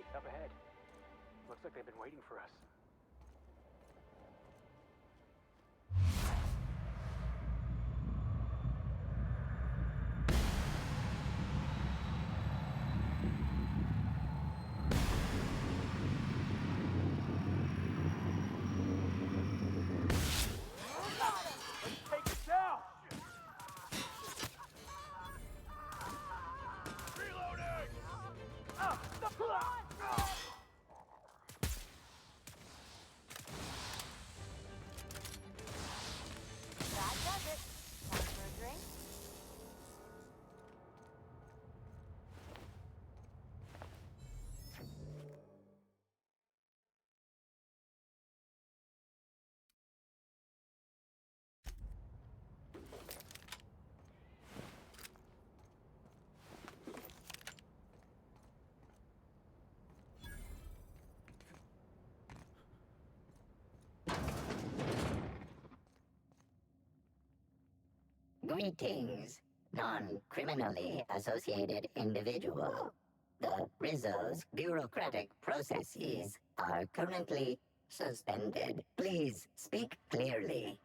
Hey, up ahead. Looks like they've been waiting for us. That does it. Time for a drink? Greetings, non-criminally associated individual. The Rizzo's bureaucratic processes are currently suspended. Please speak clearly.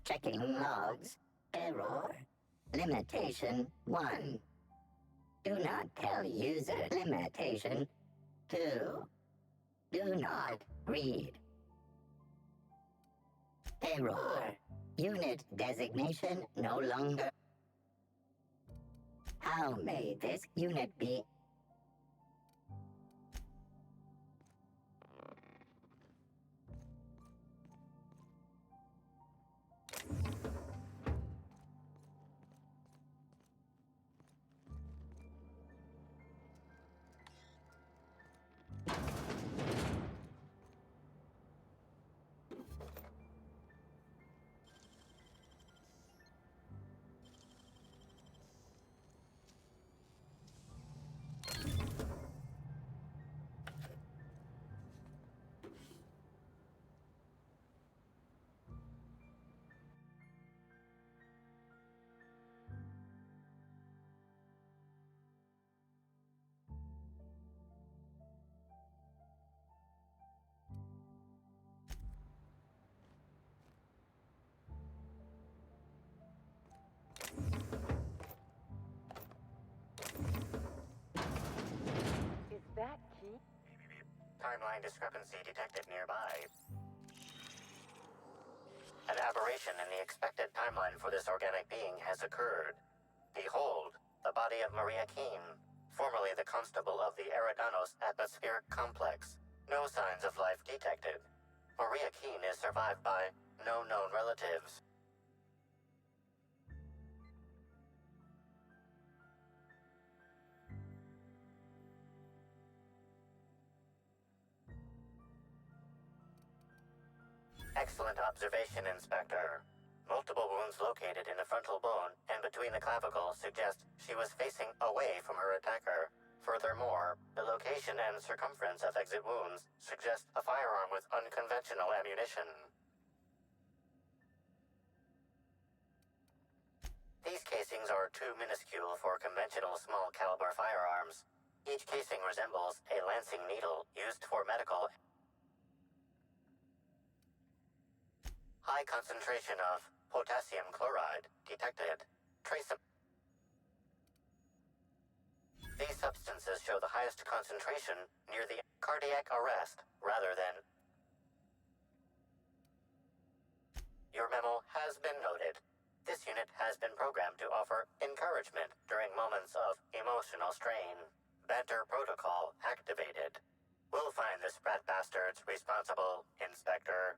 Checking logs. Error. Limitation 1. Do not tell user. Limitation 2. Do not read. Error. Unit designation no longer. How may this unit be? Is that key? Timeline discrepancy detected nearby. An aberration in the expected timeline for this organic being has occurred. Behold, the body of Maria Keene, formerly the constable of the Eridanos Atmospheric Complex. No signs of life detected. Maria Keene is survived by no known relatives. Excellent observation, Inspector. Multiple wounds located in the frontal bone and between the clavicles suggest she was facing away from her attacker. Furthermore, the location and circumference of exit wounds suggest a firearm with unconventional ammunition. These casings are too minuscule for conventional small caliber firearms. Each casing resembles a lancing needle used for medical. High concentration of potassium chloride detected. These substances show the highest concentration near the cardiac arrest rather than. Your memo has been noted. This unit has been programmed to offer encouragement during moments of emotional strain. Banter protocol activated. We'll find the sprat bastards responsible, Inspector.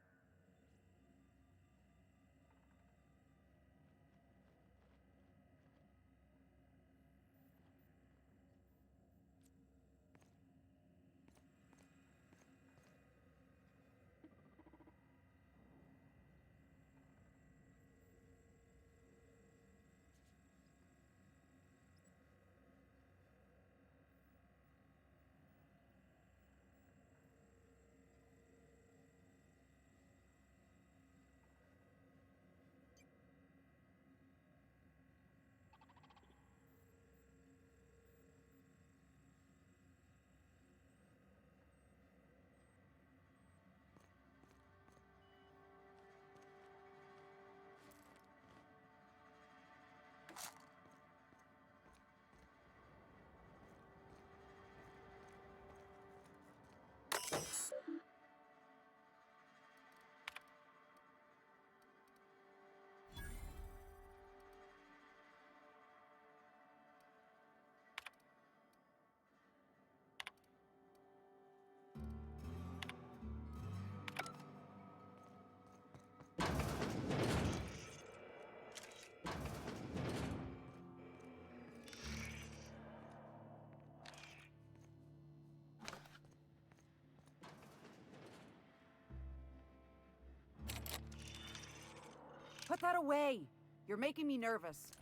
Put that away! You're making me nervous.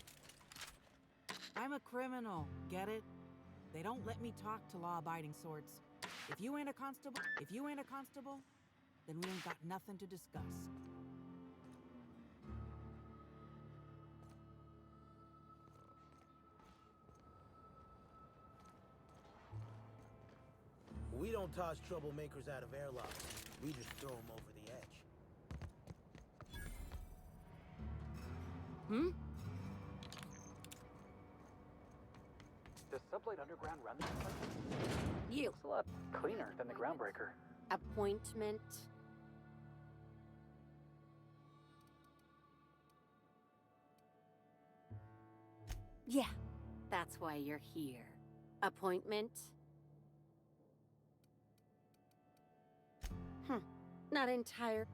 I'm a criminal, get it? They don't let me talk to law-abiding sorts. If you ain't a constable, then we ain't got nothing to discuss. We don't toss troublemakers out of airlocks. We just throw them over the edge. Hmm? Does Sublight Underground run this place? You. It's a lot cleaner than the Groundbreaker. Appointment. Yeah, that's why you're here. Appointment. Not entire.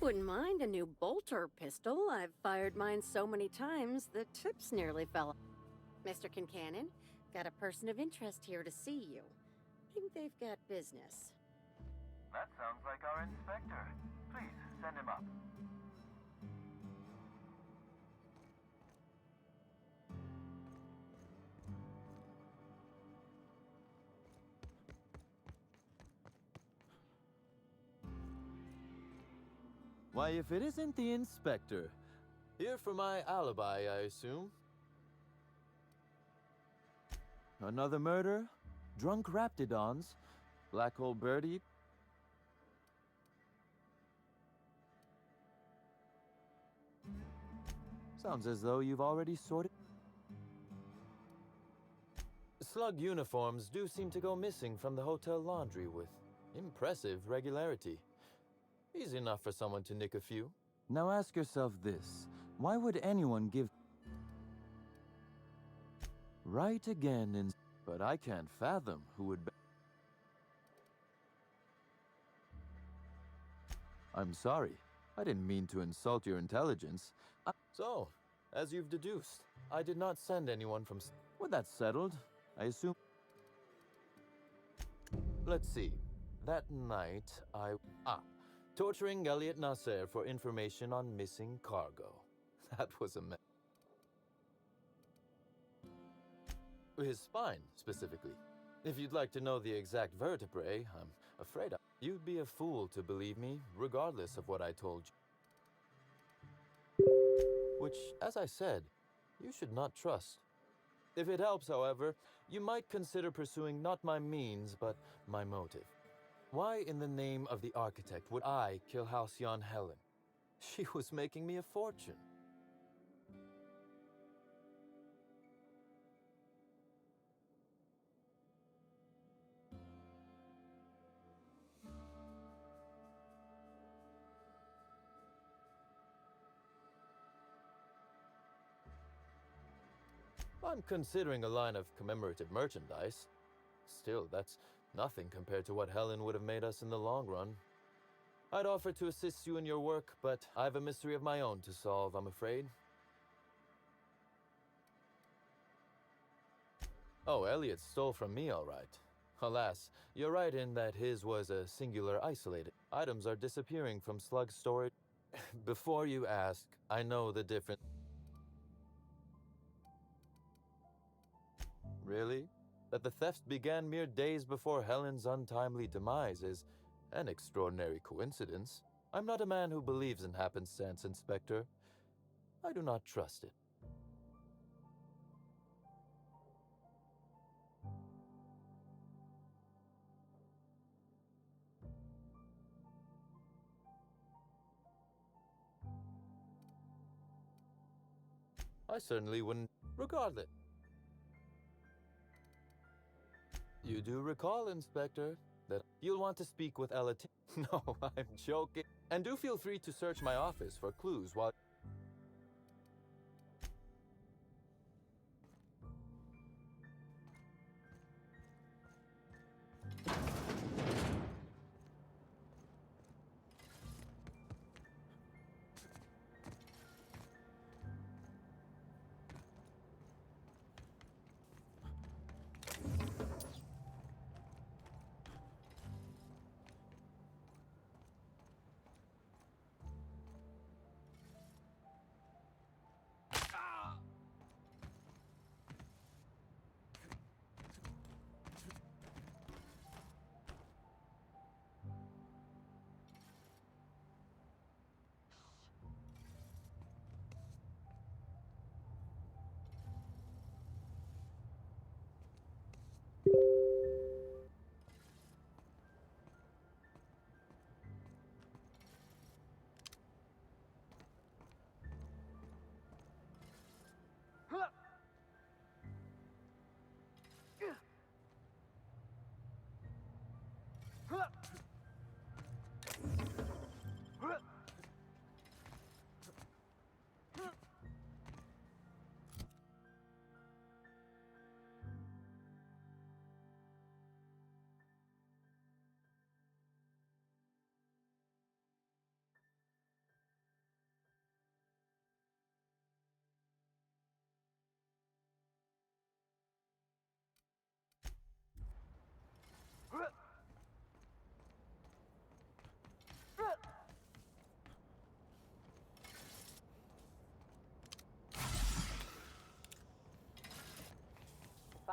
Wouldn't mind a new bolt or pistol. I've fired mine so many times, the tips nearly fell. Mr. Kincannon, got a person of interest here to see you. Think they've got business. That sounds like our inspector. Please, send him up. Why, if it isn't the inspector. Here for my alibi, I assume. Another murder? Drunk raptidons? Black hole birdie? Sounds as though you've already sorted. Slug uniforms do seem to go missing from the hotel laundry with impressive regularity. Easy enough for someone to nick a few. Now ask yourself this. Why would anyone give... Right again, but I can't fathom who would... I'm sorry. I didn't mean to insult your intelligence. So, as you've deduced, I did not send anyone from... With that settled, I assume... Let's see. That night, torturing Elliot Nasser for information on missing cargo. That was a mess. His spine, specifically. If you'd like to know the exact vertebrae, I'm afraid you'd be a fool to believe me, regardless of what I told you. Which, as I said, you should not trust. If it helps, however, you might consider pursuing not my means, but my motive. Why in the name of the architect would I kill Halcyon Helen? She was making me a fortune. I'm considering a line of commemorative merchandise. Still, that's nothing compared to what Helen would have made us in the long run. I'd offer to assist you in your work, but I've a mystery of my own to solve, I'm afraid. Oh, Elliot stole from me, all right. Alas, you're right in that his was a singular isolated. Items are disappearing from Slug storage. Before you ask, I know the difference. Really? That the theft began mere days before Helen's untimely demise is an extraordinary coincidence. I'm not a man who believes in happenstance, Inspector. I do not trust it. I certainly wouldn't. Regardless. You do recall, Inspector, that you'll want to speak with Ella. No, I'm joking. And do feel free to search my office for clues while...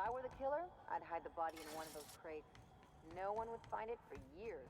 I were the killer, I'd hide the body in one of those crates. No one would find it for years.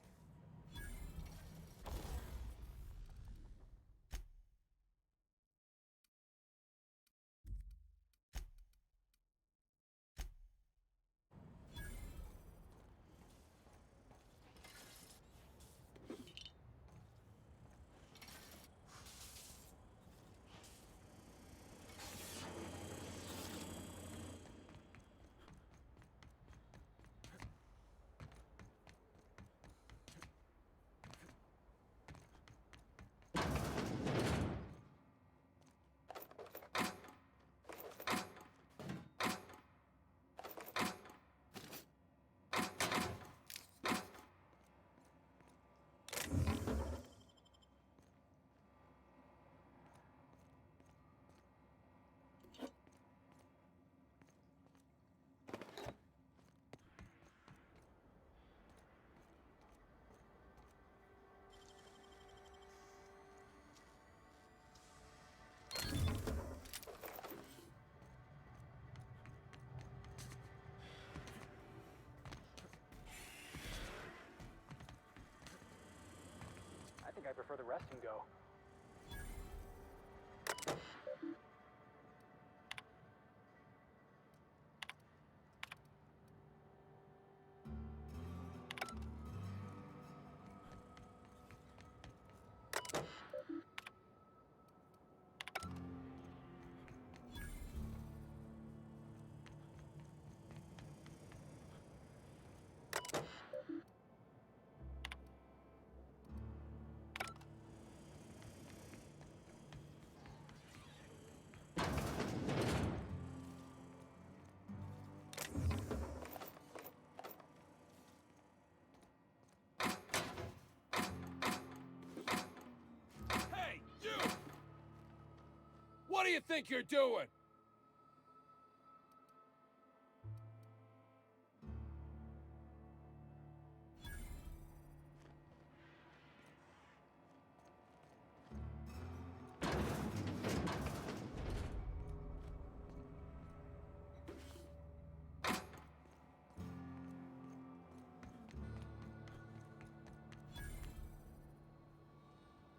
I think I prefer the rest and go. Hey, you! What do you think you're doing?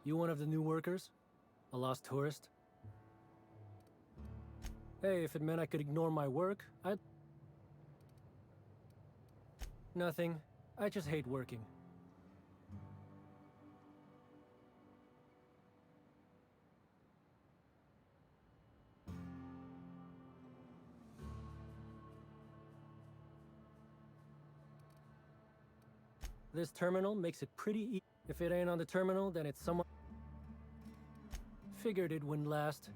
You one of the new workers? A lost tourist? Hey, if it meant I could ignore my work, I'd... Nothing. I just hate working. This terminal makes it pretty easy. If it ain't on the terminal, then it's someone... Figured it wouldn't last.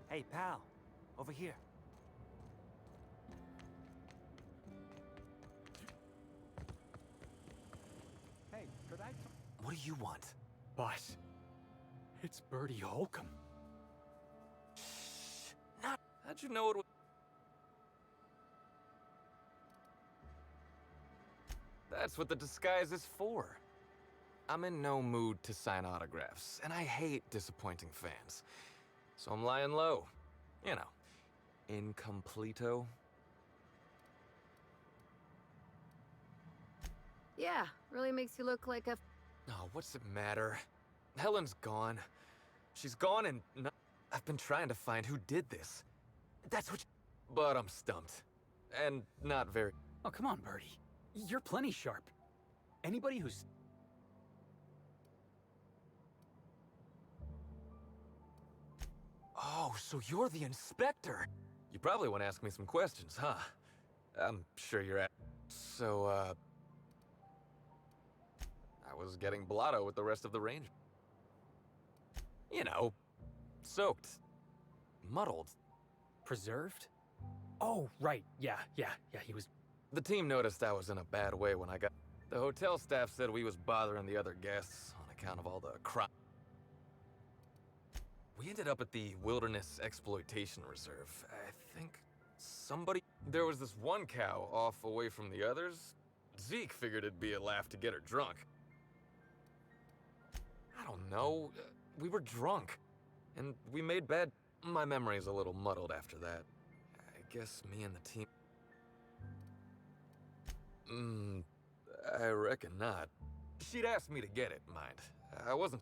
Hey, pal. Over here. do you want? Boss, it's Bertie Holcomb. Shh. Not. How'd you know it was? That's what the disguise is for. I'm in no mood to sign autographs, and I hate disappointing fans. So I'm lying low. You know, incompleto. Yeah, really makes you look like a... Oh, what's it matter? Helen's gone. She's gone and I've been trying to find who did this. That's what But I'm stumped. And not very... Oh, come on, Bertie. You're plenty sharp. Anybody who's... Oh, so you're the inspector. You probably want to ask me some questions, huh? I'm sure you're at... So, I was getting blotto with the rest of the range. You know, soaked. Muddled. Preserved? Oh, right. Yeah, he was... The team noticed I was in a bad way when I got... The hotel staff said we was bothering the other guests on account of all the crime. We ended up at the Wilderness Exploitation Reserve. I think somebody... There was this one cow off away from the others. Zeke figured it'd be a laugh to get her drunk. I don't know. We were drunk. And we made bad... My memory's a little muddled after that. I guess me and the team... I reckon not. She'd asked me to get it, mind. I wasn't...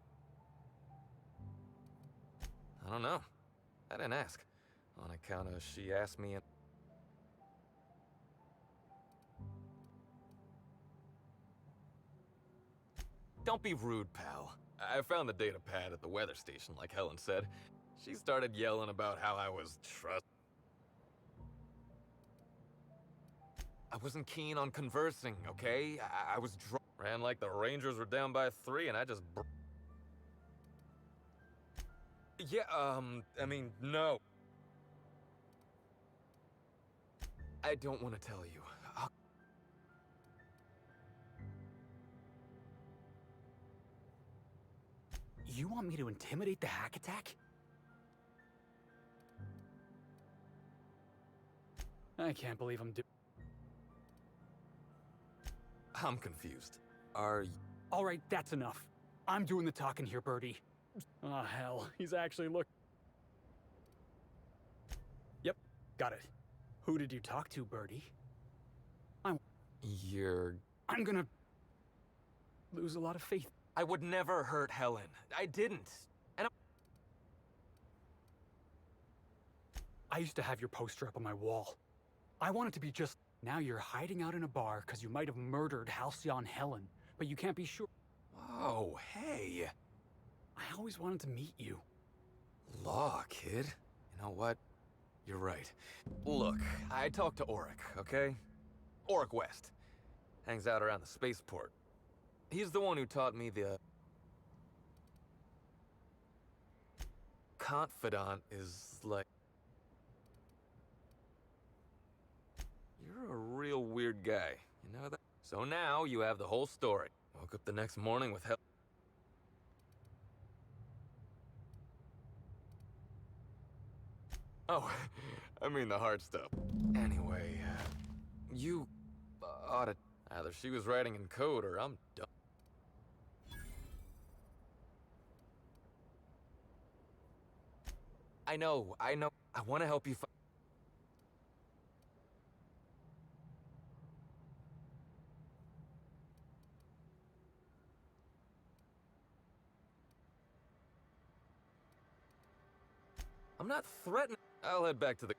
I don't know. I didn't ask. On account of she asked me and... Don't be rude, pal. I found the data pad at the weather station, like Helen said. She started yelling about how I was I wasn't keen on conversing, okay? I was drunk. Ran like the Rangers were down by 3 and I just... Yeah, I mean, no. I don't want to tell you. You want me to intimidate the hack attack? I can't believe I'm I'm confused. Are you... All right, that's enough. I'm doing the talking here, Bertie. Oh, hell. He's actually Yep, got it. Who did you talk to, Bertie? I'm gonna lose a lot of faith. I would never hurt Helen. I didn't. And I used to have your poster up on my wall. I wanted to be just... Now you're hiding out in a bar because you might have murdered Halcyon Helen, but you can't be sure. Oh, hey. I always wanted to meet you. Law, kid. You know what? You're right. Look, I talked to Auric, okay? Auric West. Hangs out around the spaceport. He's the one who taught me the... Confidant is like... You're a real weird guy, you know that? So now you have the whole story. Woke up the next morning with hell... Oh, I mean the hard stuff. Anyway, you ought to... Either she was writing in code or I'm done. I know. I want to help you I'm not threatening. I'll head back to the...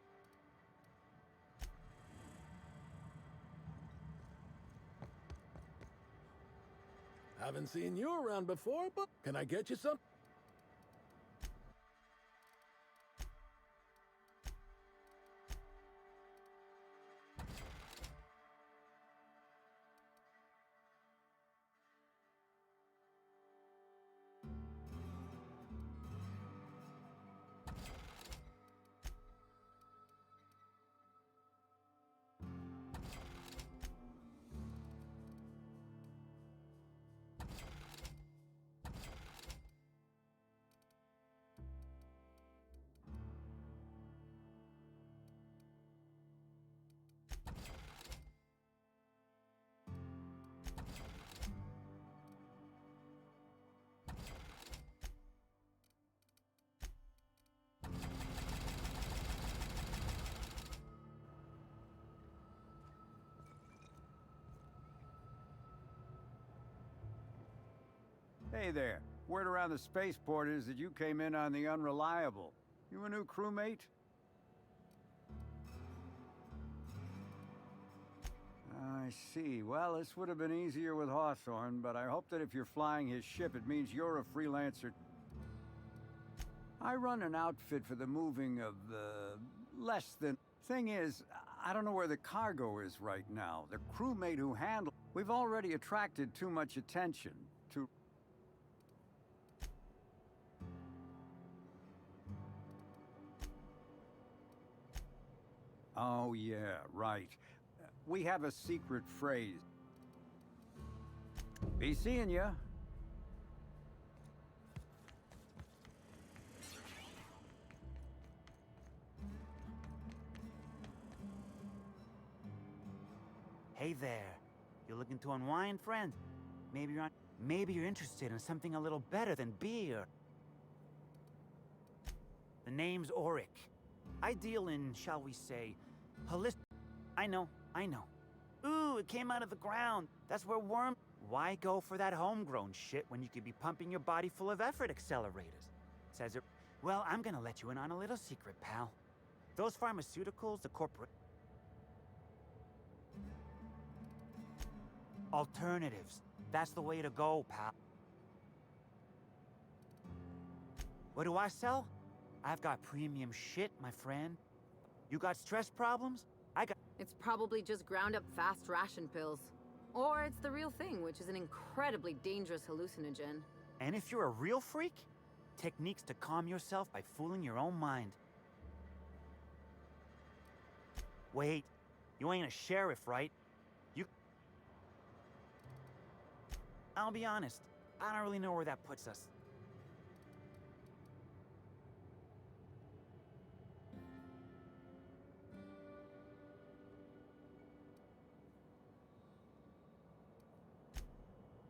Haven't seen you around before, but can I get you some? Hey there. Word around the spaceport is that you came in on the Unreliable. You a new crewmate? I see. Well, this would have been easier with Hawthorne, but I hope that if you're flying his ship, it means you're a freelancer. I run an outfit for the moving of less than... Thing is, I don't know where the cargo is right now. The crewmate who handled... We've already attracted too much attention to... Oh, yeah, right. We have a secret phrase. Be seeing ya. Hey there. You looking to unwind, friend? Maybe you're interested in something a little better than beer. The name's Auric. I deal in, shall we say, holistic... I know. Ooh, it came out of the ground. That's where worm... Why go for that homegrown shit when you could be pumping your body full of effort accelerators? Says it... Well, I'm gonna let you in on a little secret, pal. Those pharmaceuticals, the corporate... Alternatives. That's the way to go, pal. What do I sell? I've got premium shit, my friend. You got stress problems? I got... It's probably just ground up fast ration pills. Or it's the real thing, which is an incredibly dangerous hallucinogen. And if you're a real freak, techniques to calm yourself by fooling your own mind. Wait, you ain't a sheriff, right? I'll be honest, I don't really know where that puts us.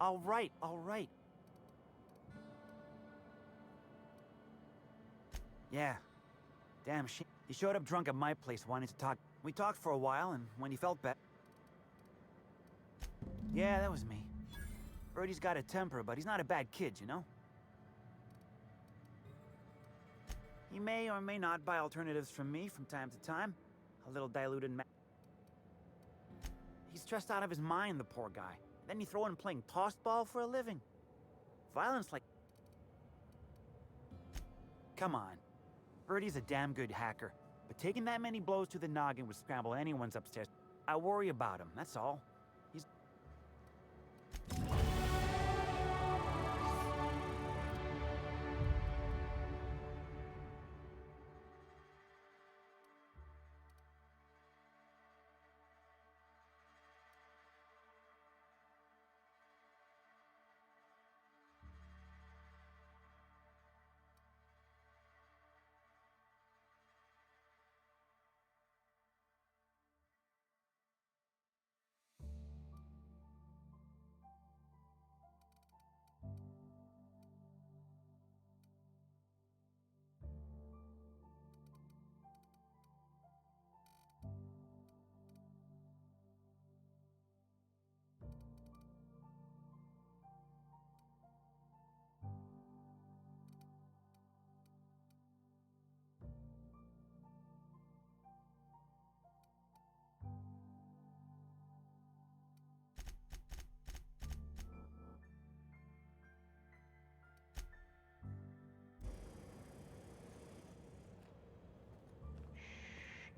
All right. Yeah. Damn shit. He showed up drunk at my place wanting to talk. We talked for a while, and when he felt better... Yeah, that was me. Birdie's got a temper, but he's not a bad kid, you know? He may or may not buy alternatives from me from time to time. A little diluted He's stressed out of his mind, the poor guy. Then you throw in playing tossed ball for a living. Violence like... Come on. Birdie's a damn good hacker, but taking that many blows to the noggin would scramble anyone's upstairs. I worry about him, that's all. He's...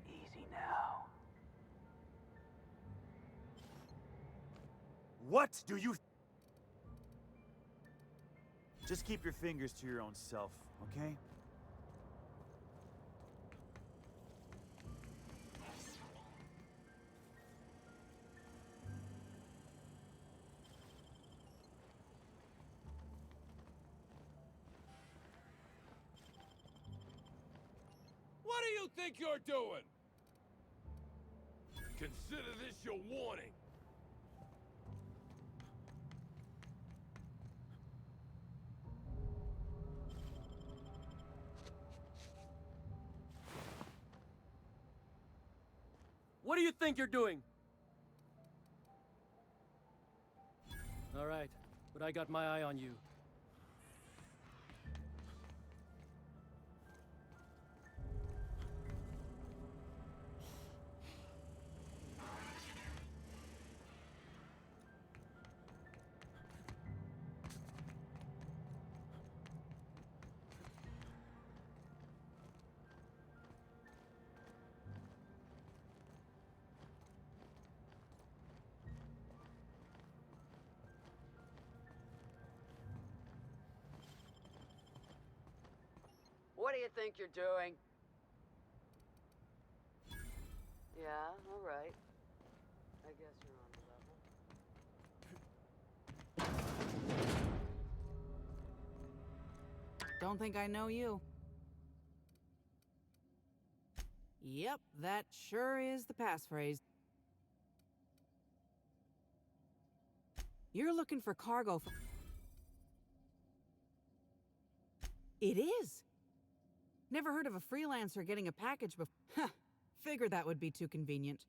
Easy now. What do you... Just keep your fingers to your own self, okay? What do you think you're doing? Consider this your warning. What do you think you're doing? All right, but I got my eye on you. think you're doing? Yeah, all right. I guess you're on the level. Don't think I know you. Yep, that sure is the passphrase. You're looking for cargo for... It is! Never heard of a freelancer getting a package before. Figured that would be too convenient.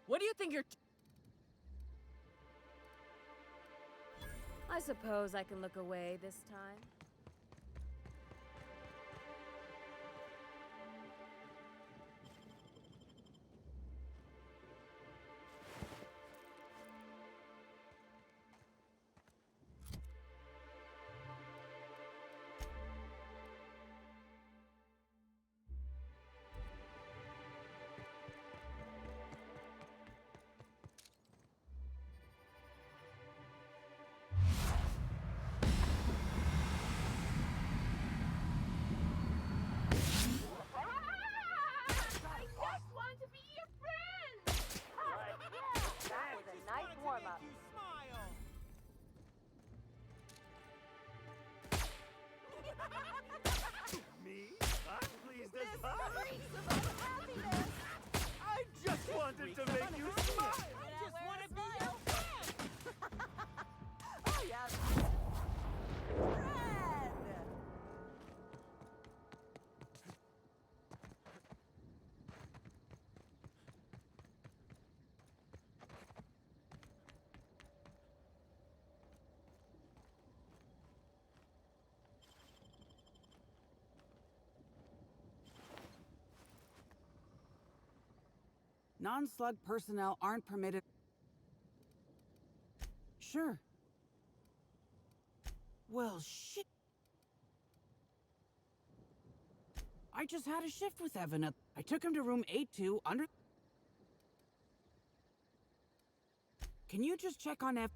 What do you think you're... I suppose I can look away this time. Me? I'm pleased as pie. I just wanted to make you smile. I just want to be your friend! Oh, yes. Friend! Non-slug personnel aren't permitted. Sure. Well, shit. I just had a shift with Evan. I took him to room 82 under... Can you just check on Evan?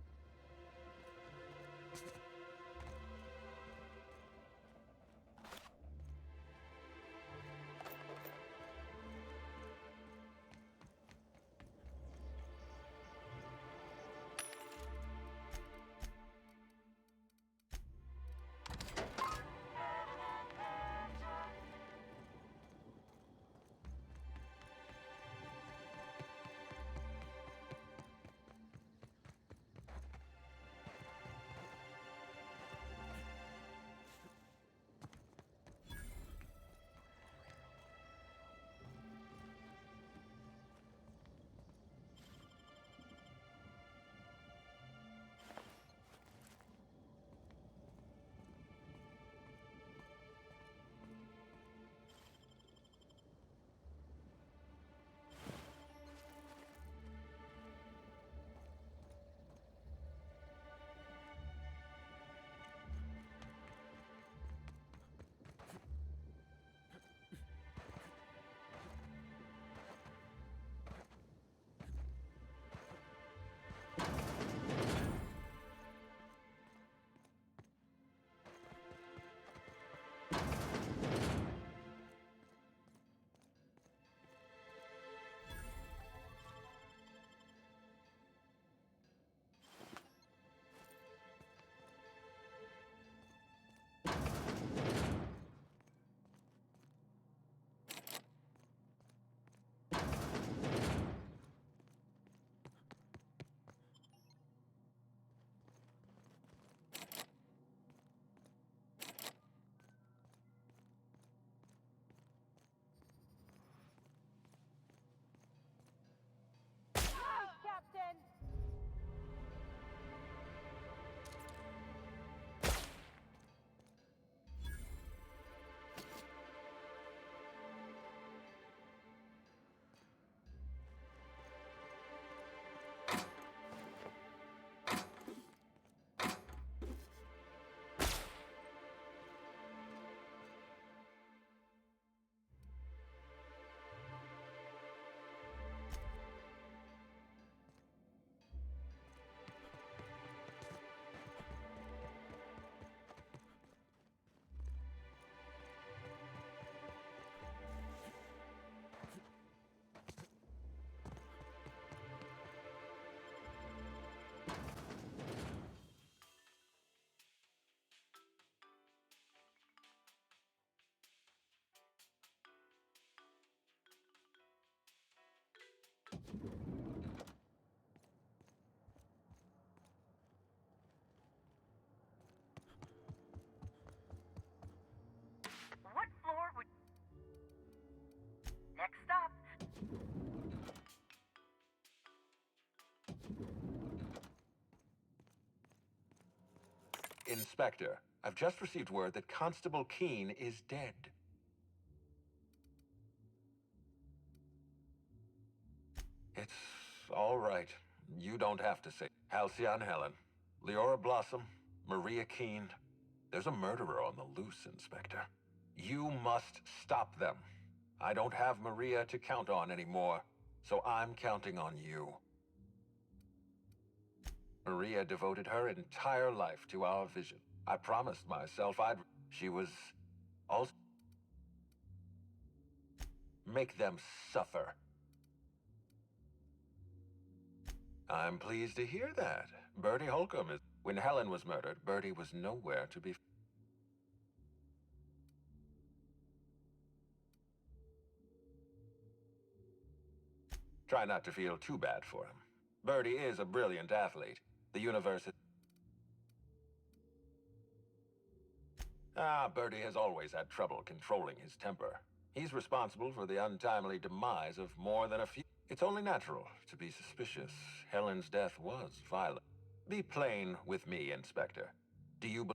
Inspector, I've just received word that Constable Keene is dead. It's all right. You don't have to say. Halcyon Helen, Leora Blossom, Maria Keene. There's a murderer on the loose, Inspector. You must stop them. I don't have Maria to count on anymore, so I'm counting on you. Maria devoted her entire life to our vision. I promised myself she was also... Make them suffer. I'm pleased to hear that. Bertie Holcomb is... When Helen was murdered, Bertie was nowhere to be... Try not to feel too bad for him. Bertie is a brilliant athlete. The university... Bertie has always had trouble controlling his temper. He's responsible for the untimely demise of more than a few... It's only natural to be suspicious. Helen's death was violent. Be plain with me, Inspector. Do you...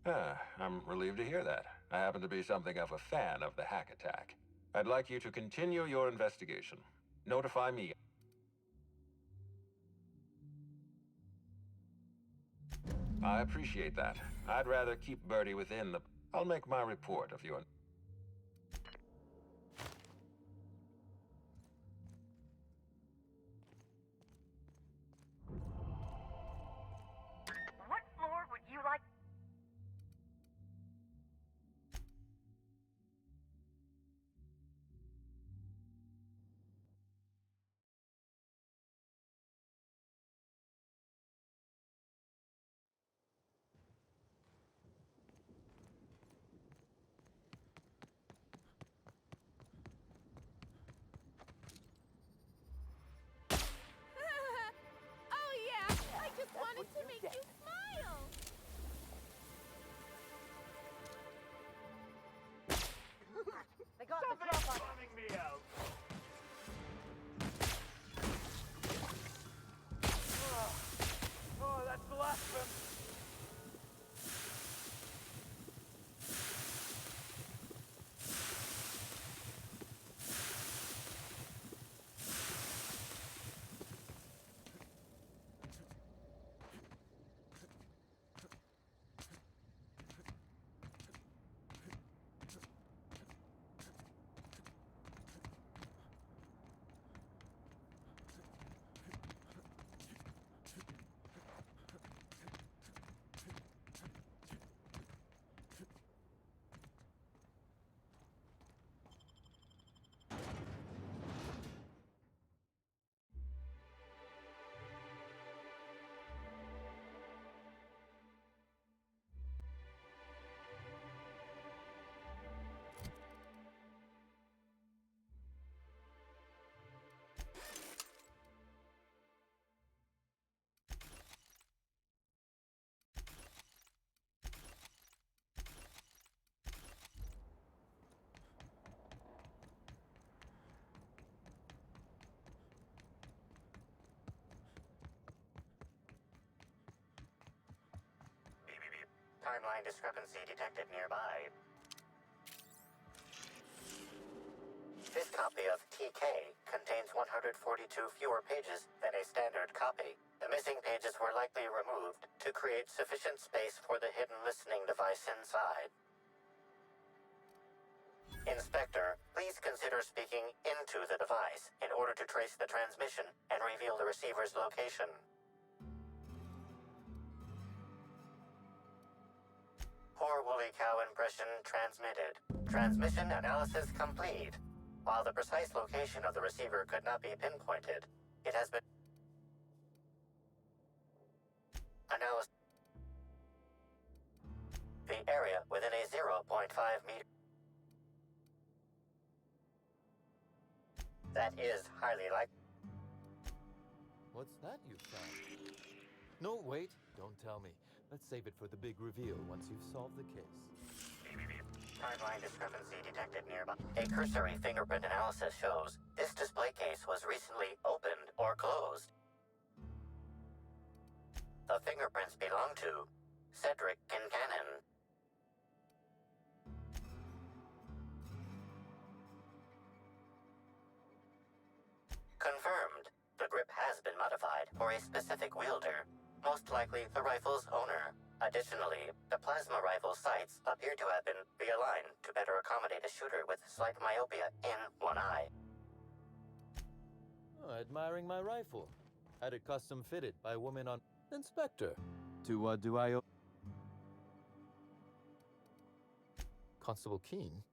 I'm relieved to hear that. I happen to be something of a fan of the hack attack. I'd like you to continue your investigation. Notify me. I appreciate that. I'd rather keep Bertie within the... I'll make my report of your... What floor would you like? Oh yeah, I just wanted to make you smile. They got the drop on it. Me out. Oh, that's the last of them. Timeline discrepancy detected nearby. This copy of TK contains 142 fewer pages than a standard copy. The missing pages were likely removed to create sufficient space for the hidden listening device inside. Inspector, please consider speaking into the device in order to trace the transmission and reveal the receiver's location. Poor woolly cow impression transmitted. Transmission analysis complete. While the precise location of the receiver could not be pinpointed, it has been announced the area within a 0.5 meter. That is highly likely. What's that you found? No, wait. Don't tell me. Let's save it for the big reveal once you've solved the case. Timeline discrepancy detected nearby. A cursory fingerprint analysis shows this display case was recently opened or closed. The fingerprints belong to Cedric Kincannon. Confirmed. The grip has been modified for a specific wielder, most likely the rifle's owner. Additionally, the plasma rifle sights appear to have been realigned to better accommodate a shooter with slight myopia in one eye. Oh, admiring my rifle. Had it custom fitted by a woman on Inspector. To what do I owe? Constable Keene?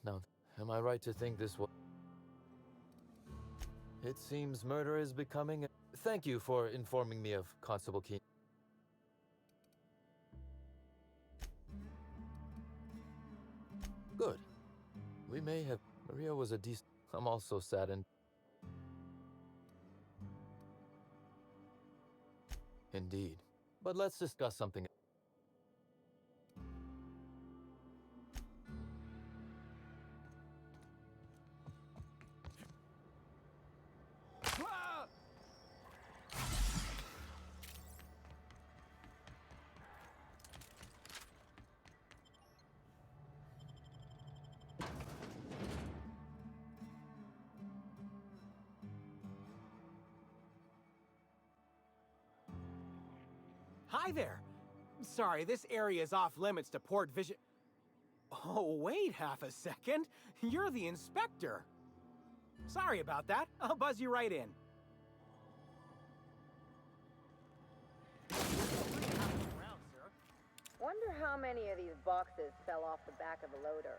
Now, am I right to think this was... It seems murder is becoming... Thank you for informing me of Constable Keene. Good. We may have... Maria was a decent... I'm also saddened. Indeed. But let's discuss something. Hi there. Sorry, this area is off limits to port vision. Oh, wait half a second. You're the inspector. Sorry about that. I'll buzz you right in. Wonder how many of these boxes fell off the back of the loader.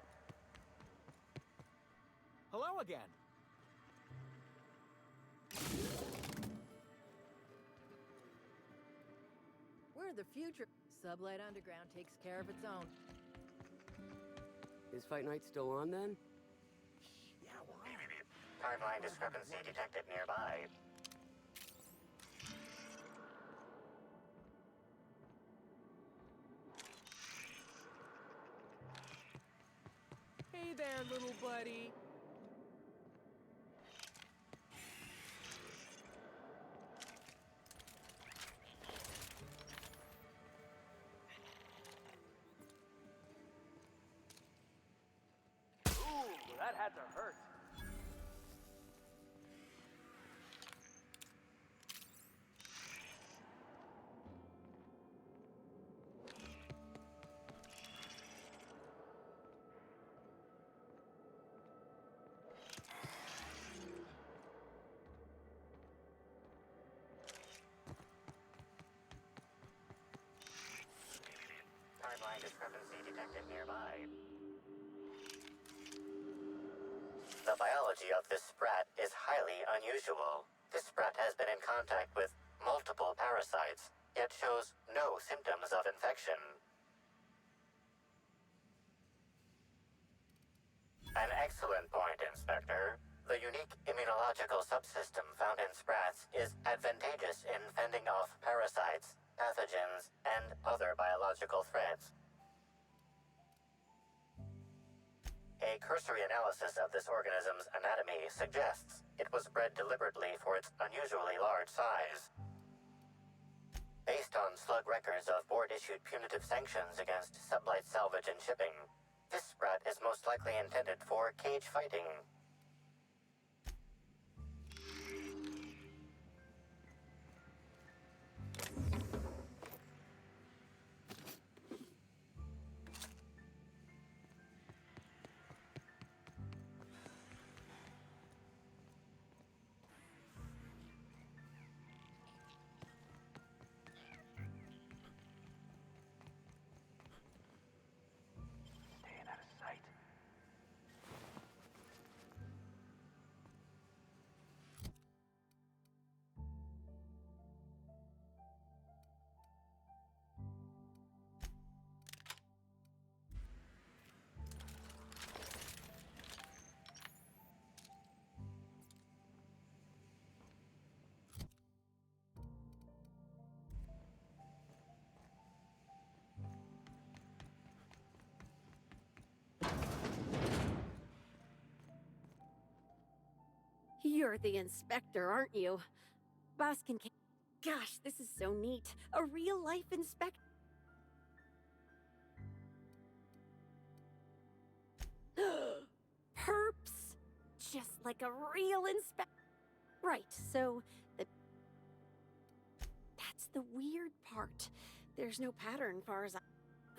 Hello again. We're the future. Sublight Underground takes care of its own. Is Fight Night still on then? Yeah, why? Timeline discrepancy detected nearby. Hey there, little buddy. Ooh, that had to hurt. Timeline discrepancy detected nearby. The biology of this sprat is highly unusual. This sprat has been in contact with multiple parasites, yet shows no symptoms of infection. An excellent point, Inspector. The unique immunological subsystem found in sprats is advantageous in fending off parasites, pathogens, and other biological threats. A cursory analysis of this organism's anatomy suggests it was bred deliberately for its unusually large size. Based on slug records of board-issued punitive sanctions against sublight salvage and shipping, this sprat is most likely intended for cage fighting. Staying out of sight. You're the inspector, aren't you? Boss can... Gosh, this is so neat. A real-life inspector. Perps! Just like a real inspector. Right, so that's the weird part. There's no pattern far as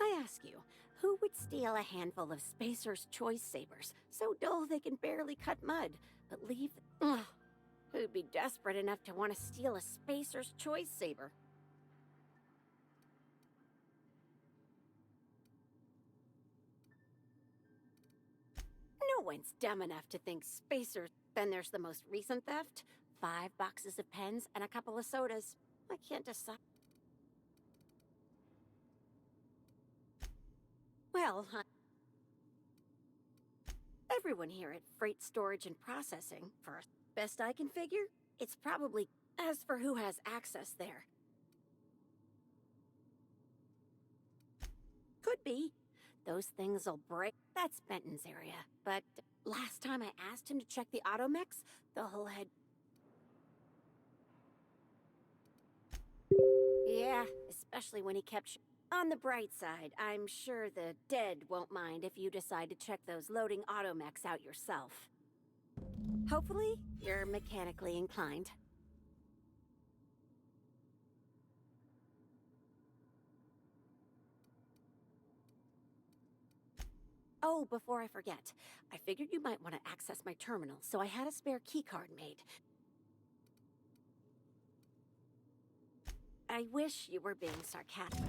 I ask you, who would steal a handful of Spacer's Choice Sabers, so dull they can barely cut mud, but leave... Ugh. Who'd be desperate enough to want to steal a Spacer's Choice Saber? No one's dumb enough to think Spacers... Then there's the most recent theft. 5 boxes of pens and a couple of sodas. I can't decide. Well, everyone here at Freight Storage and Processing, for best I can figure, it's probably... As for who has access there. Could be. Those things'll break. That's Benton's area. But last time I asked him to check the automechs, the whole head... Yeah, especially when he kept... On the bright side, I'm sure the dead won't mind if you decide to check those loading automechs out yourself. Hopefully, you're mechanically inclined. Oh, before I forget, I figured you might want to access my terminal, so I had a spare keycard made. I wish you were being sarcastic.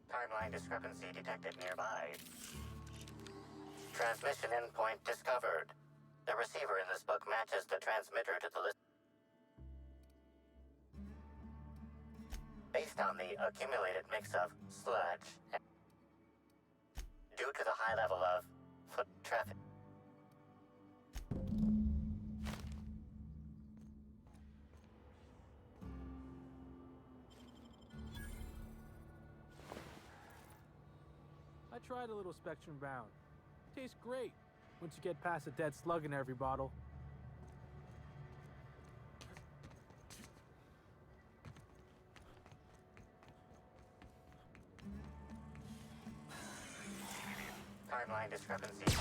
Timeline discrepancy detected nearby. Transmission endpoint discovered. The receiver in this book matches the transmitter to the list. Based on the accumulated mix of sludge and due to the high level of foot traffic. I tried a little Spectrum Bound. Tastes great once you get past a dead slug in every bottle. Timeline discrepancy.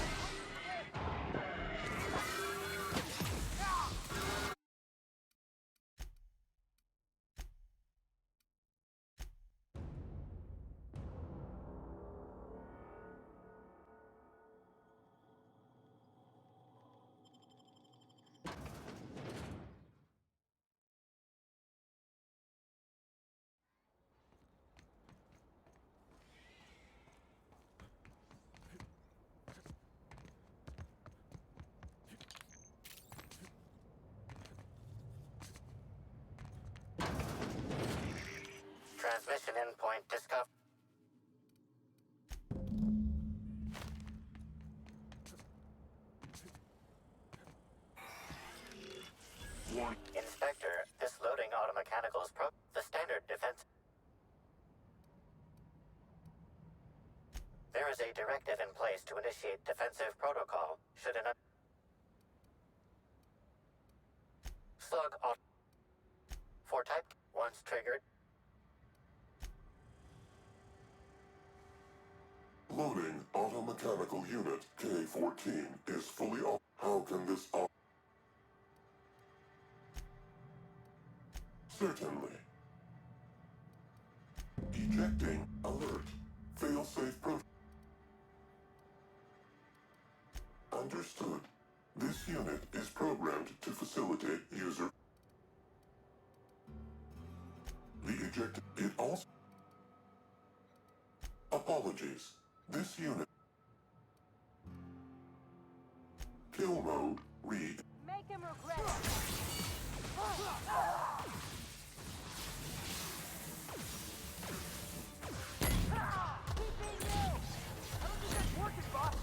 Transmission endpoint discovered. Inspector, this loading automechanicals the standard defense. There is a directive in place to initiate defensive protocol should an slug for type once triggered. Loading automechanical unit K-14 is fully up. How can this up? Certainly. Ejecting alert. Failsafe pro. Understood. This unit is programmed to facilitate user. The ejected. It also. Apologies. This unit. Kill mode. Read. Make him regret it. Keep being you. I don't think that's working, boss.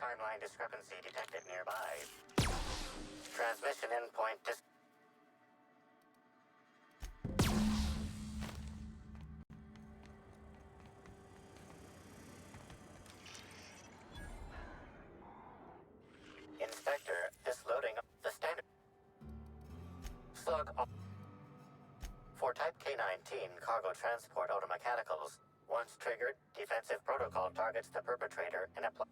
Timeline discrepancy detected nearby. Transmission endpoint Inspector, this loading the standard slug for type K-19 cargo transport automechanicals. Once triggered, defensive protocol targets the perpetrator and apply.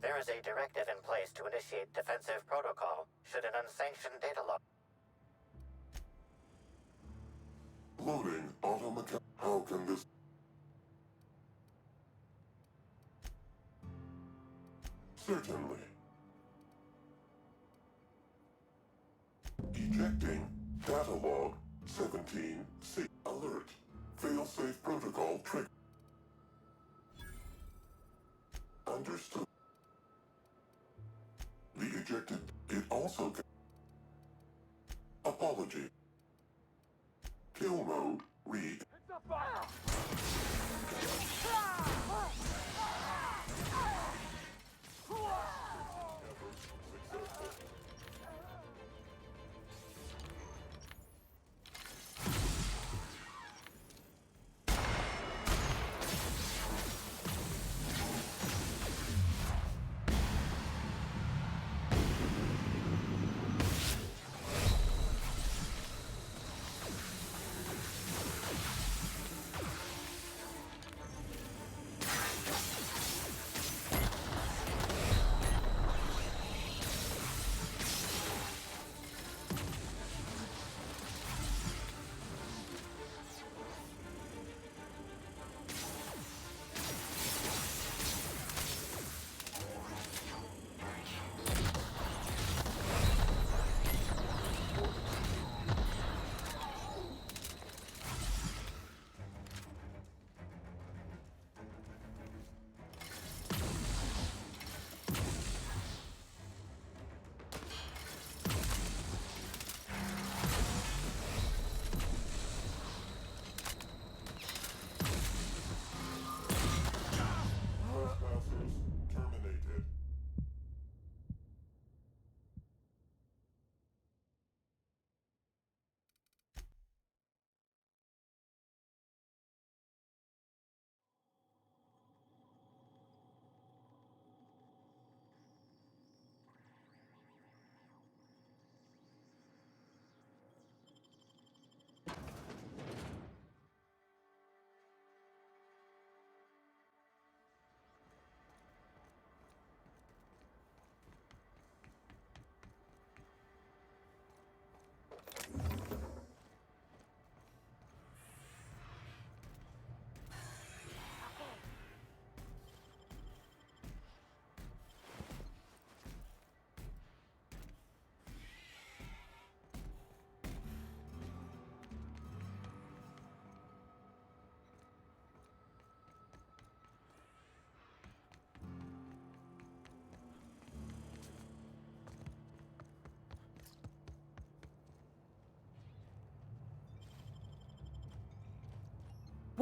There is a directive in place to initiate defensive protocol should an unsanctioned data log. Loading automechanical. How can this? Certainly. Ejecting data log 17C. Alert. Failsafe protocol trigger. Understood. The ejected. It also can. Apology. Kill mode. Read. It's a fire.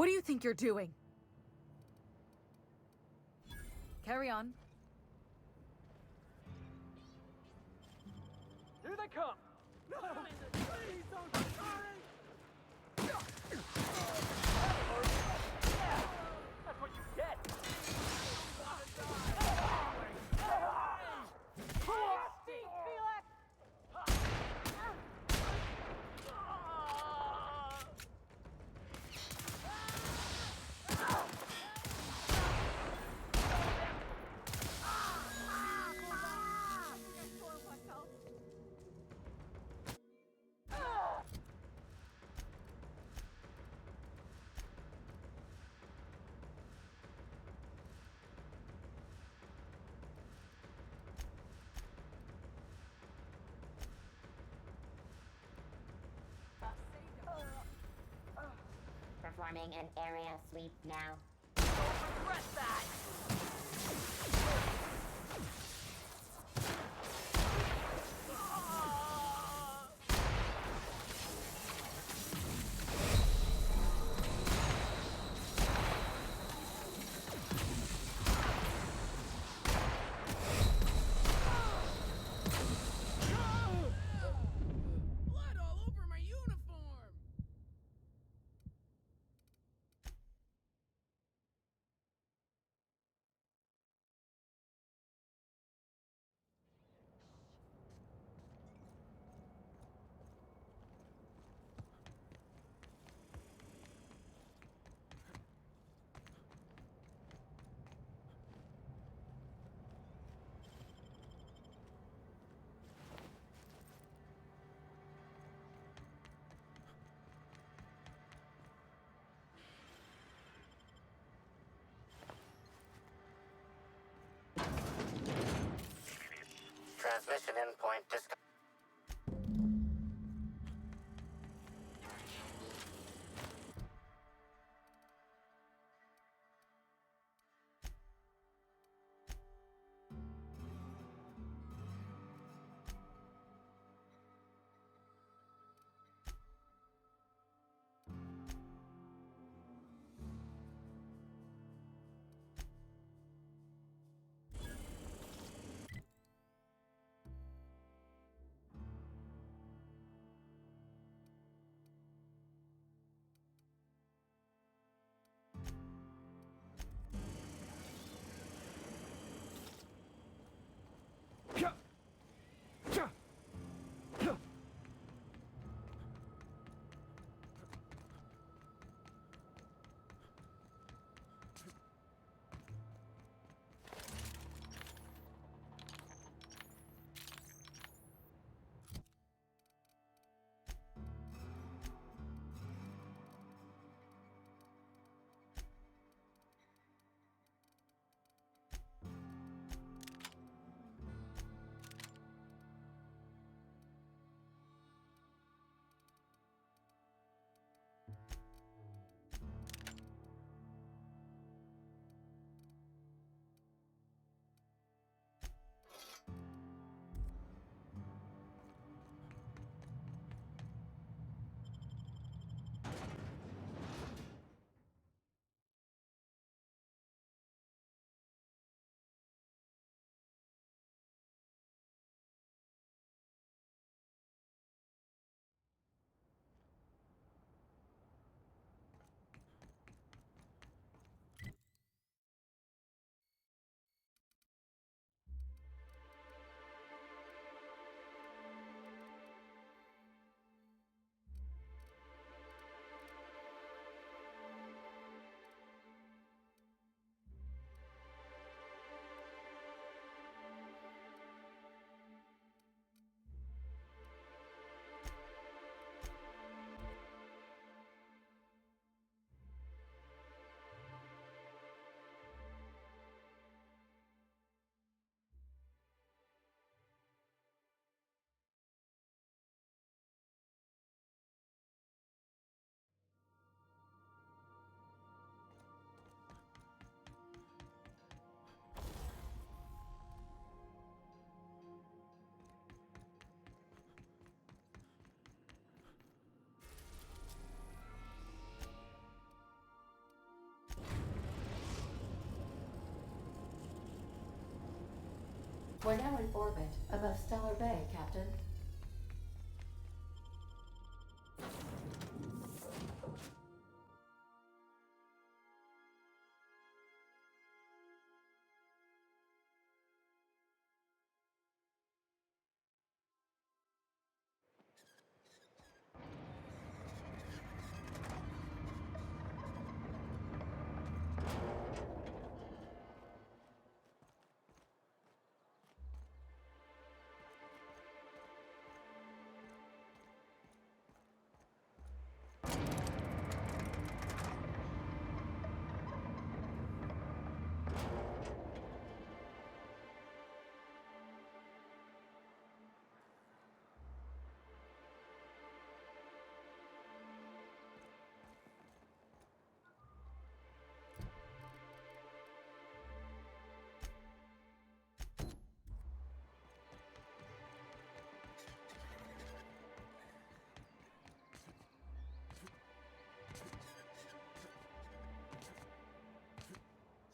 What do you think you're doing? Carry on. Here they come! No! Please don't be sorry! That's what you get! Performing an area sweep now. Regret that! Blood all over my uniform! Transmission endpoint disconnected. We're now in orbit above Stellar Bay, Captain.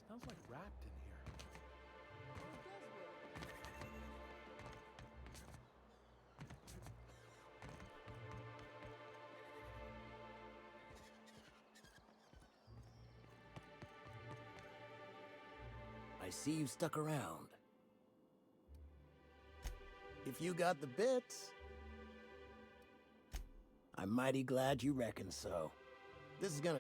Smells like wrapped in here. I see you stuck around. If you got the bits, I'm mighty glad you reckon so. This is gonna...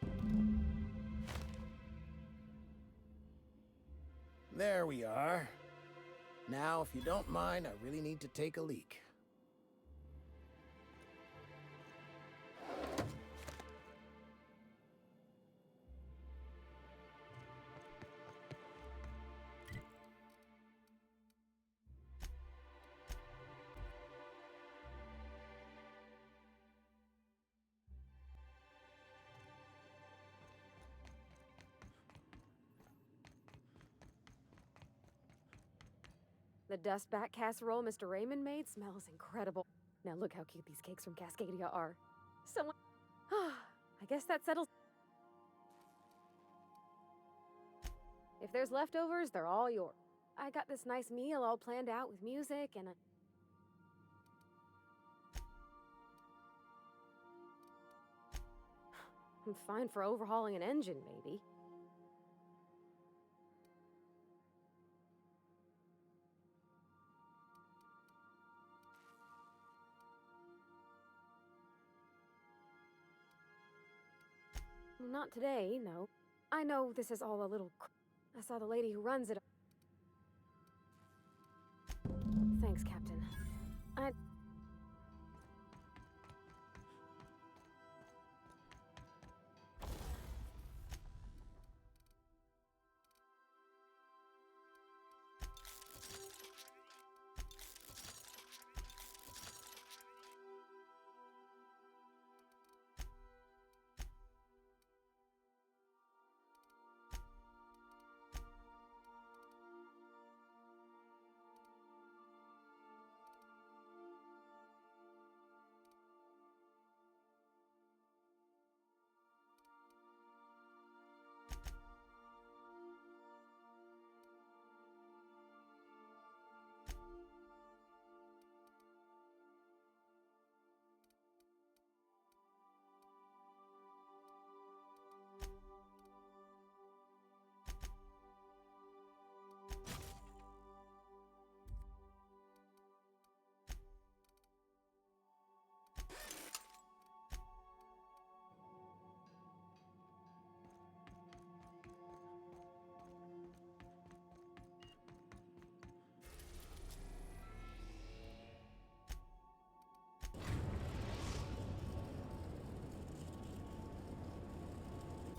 There we are. Now, if you don't mind, I really need to take a leak. The dust bat casserole Mr. Raymond made smells incredible. Now look how cute these cakes from Cascadia are. Someone... I guess that settles... If there's leftovers, they're all yours. I got this nice meal all planned out with music and a... I'm fine for overhauling an engine, maybe. Not today, no. I know this is all a little... I saw the lady who runs it... Thanks, Captain. I...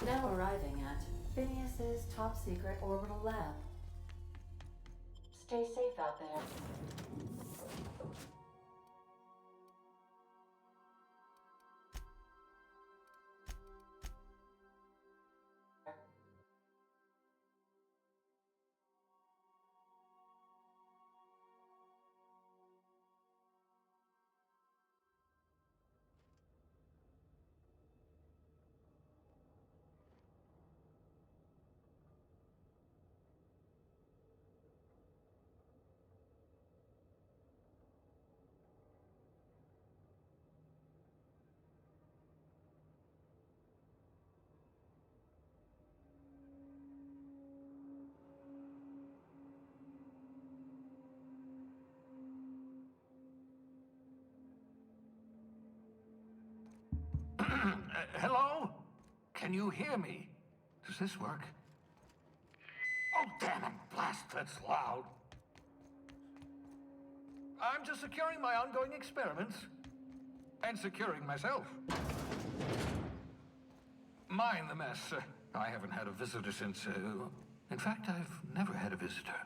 Now arriving at Phineas's top-secret orbital lab. Stay safe out there. Hello? Can you hear me? Does this work? Oh, damn it, blast, that's loud. I'm just securing my ongoing experiments. And securing myself. Mind the mess. I haven't had a visitor since, in fact, I've never had a visitor.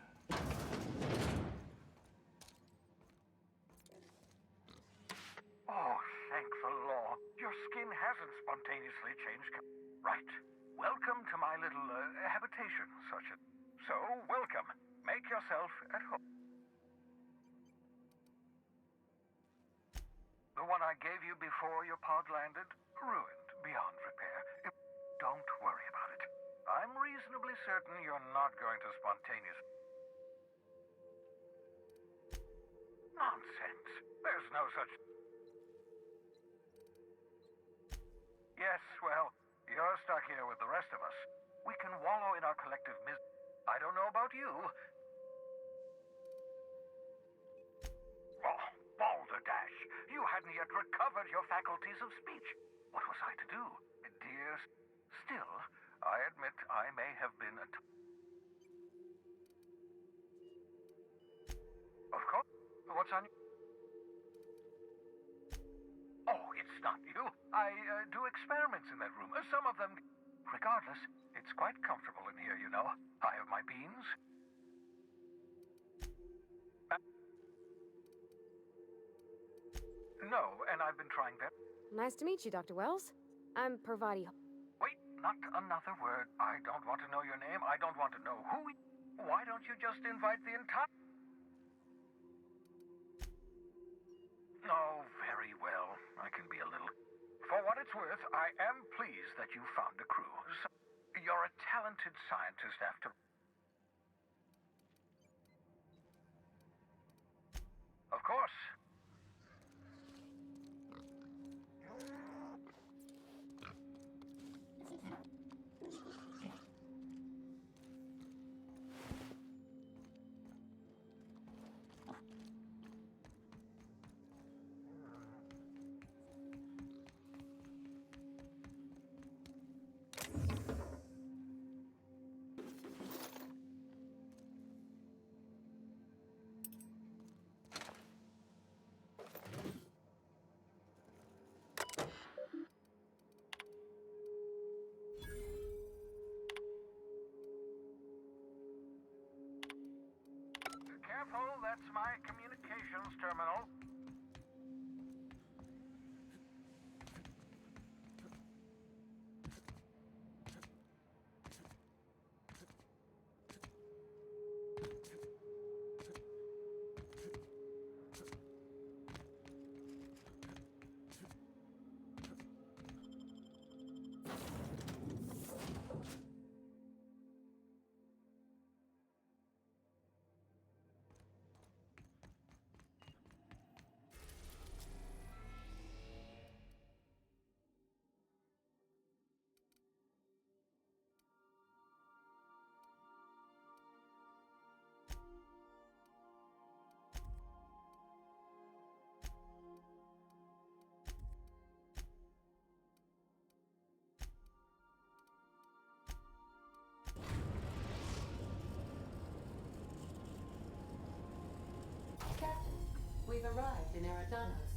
Oh, thank the Lord. Your skin hasn't spontaneously changed. Right. Welcome to my little, habitation, such a... So, welcome. Make yourself at home. The one I gave you before your pod landed? Ruined beyond repair. Don't worry about it. I'm reasonably certain you're not going to spontaneously... Nonsense. There's no such... Yes, well, you're stuck here with the rest of us. We can wallow in our collective I don't know about you. Oh, balderdash. You hadn't yet recovered your faculties of speech. What was I to do? Dear, still, I admit I may have been a... Of course. What's on... Oh, it's not you. I do experiments in that room. Some of them... Regardless, it's quite comfortable in here, you know. I have my beans. No, and I've been trying that. Nice to meet you, Dr. Wells. I'm Parvati. Wait, not another word. I don't want to know your name. I don't want to know who... Why don't you just invite the entire... Oh, very well. I can be a little... For what it's worth, I am pleased that you found a crew. You're a talented scientist after... Of course. Careful, that's my communications terminal. Captain, we've arrived in Eridanos.